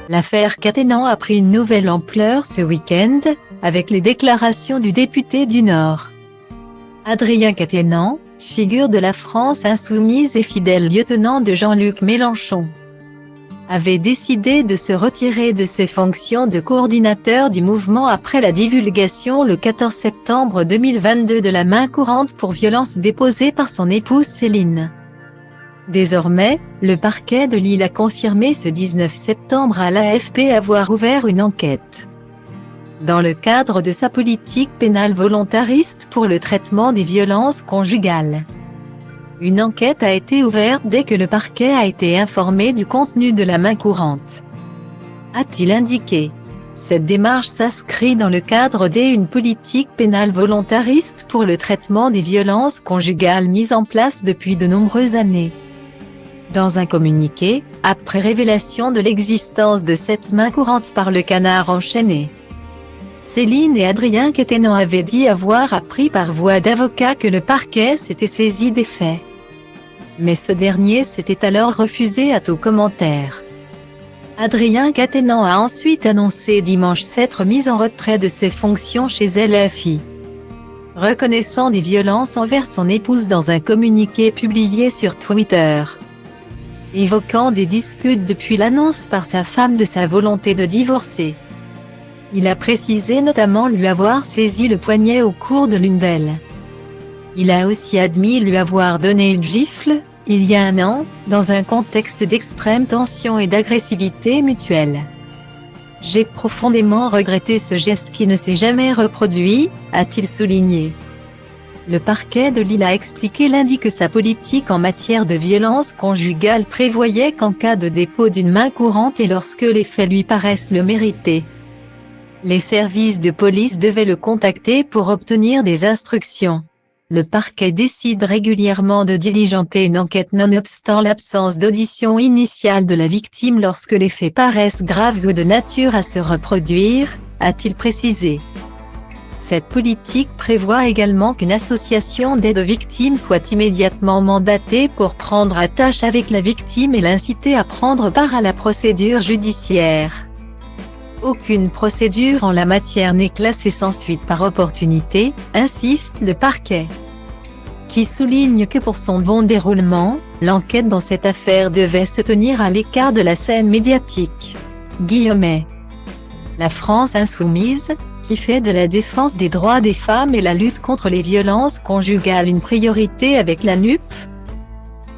L'affaire Caténan a pris une nouvelle ampleur ce week-end, avec les déclarations du député du Nord. Adrien Caténan, figure de la France insoumise et fidèle lieutenant de Jean-Luc Mélenchon, avait décidé de se retirer de ses fonctions de coordinateur du mouvement après la divulgation le 14 septembre 2022 de la main courante pour violences déposée par son épouse Céline. Désormais, le parquet de Lille a confirmé ce 19 septembre à l'AFP avoir ouvert une enquête dans le cadre de sa politique pénale volontariste pour le traitement des violences conjugales. Une enquête a été ouverte dès que le parquet a été informé du contenu de la main courante, a-t-il indiqué. Cette démarche s'inscrit dans le cadre d'une politique pénale volontariste pour le traitement des violences conjugales mise en place depuis de nombreuses années. Dans un communiqué, après révélation de l'existence de cette main courante par le Canard enchaîné, Céline et Adrien Caténan avaient dit avoir appris par voie d'avocat que le parquet s'était saisi des faits. Mais ce dernier s'était alors refusé à tout commentaire. Adrien Caténan a ensuite annoncé dimanche s'être mis en retrait de ses fonctions chez LFI, reconnaissant des violences envers son épouse dans un communiqué publié sur Twitter, évoquant des disputes depuis l'annonce par sa femme de sa volonté de divorcer. Il a précisé notamment lui avoir saisi le poignet au cours de l'une d'elles. Il a aussi admis lui avoir donné une gifle, il y a un an, dans un contexte d'extrême tension et d'agressivité mutuelle. J'ai profondément regretté ce geste qui ne s'est jamais reproduit, a-t-il souligné. Le parquet de Lille a expliqué lundi que sa politique en matière de violence conjugale prévoyait qu'en cas de dépôt d'une main courante et lorsque les faits lui paraissent le mériter, les services de police devaient le contacter pour obtenir des instructions. Le parquet décide régulièrement de diligenter une enquête nonobstant l'absence d'audition initiale de la victime lorsque les faits paraissent graves ou de nature à se reproduire, a-t-il précisé. Cette politique prévoit également qu'une association d'aide aux victimes soit immédiatement mandatée pour prendre attache avec la victime et l'inciter à prendre part à la procédure judiciaire. Aucune procédure en la matière n'est classée sans suite par opportunité, insiste le parquet, qui souligne que pour son bon déroulement, l'enquête dans cette affaire devait se tenir à l'écart de la scène médiatique. La France insoumise, qui fait de la défense des droits des femmes et la lutte contre les violences conjugales une priorité avec la NUP,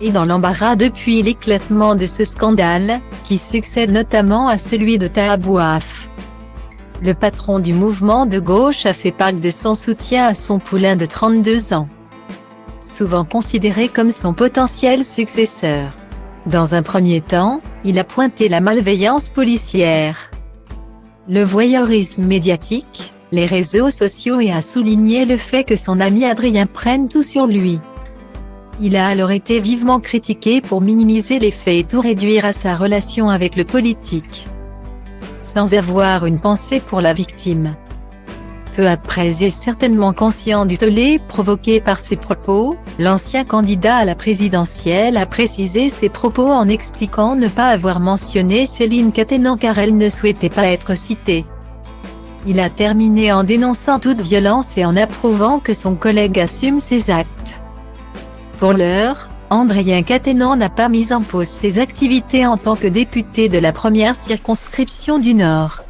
est dans l'embarras depuis l'éclatement de ce scandale, qui succède notamment à celui de Taha Bouaf. Le patron du mouvement de gauche a fait part de son soutien à son poulain de 32 ans, souvent considéré comme son potentiel successeur. Dans un premier temps, il a pointé la malveillance policière, le voyeurisme médiatique, les réseaux sociaux et a souligné le fait que son ami Adrien prenne tout sur lui. Il a alors été vivement critiqué pour minimiser les faits et tout réduire à sa relation avec le politique, sans avoir une pensée pour la victime. Peu après et certainement conscient du tollé provoqué par ses propos, l'ancien candidat à la présidentielle a précisé ses propos en expliquant ne pas avoir mentionné Céline Caténan car elle ne souhaitait pas être citée. Il a terminé en dénonçant toute violence et en approuvant que son collègue assume ses actes. Pour l'heure, Adrien Caténan n'a pas mis en pause ses activités en tant que député de la première circonscription du Nord.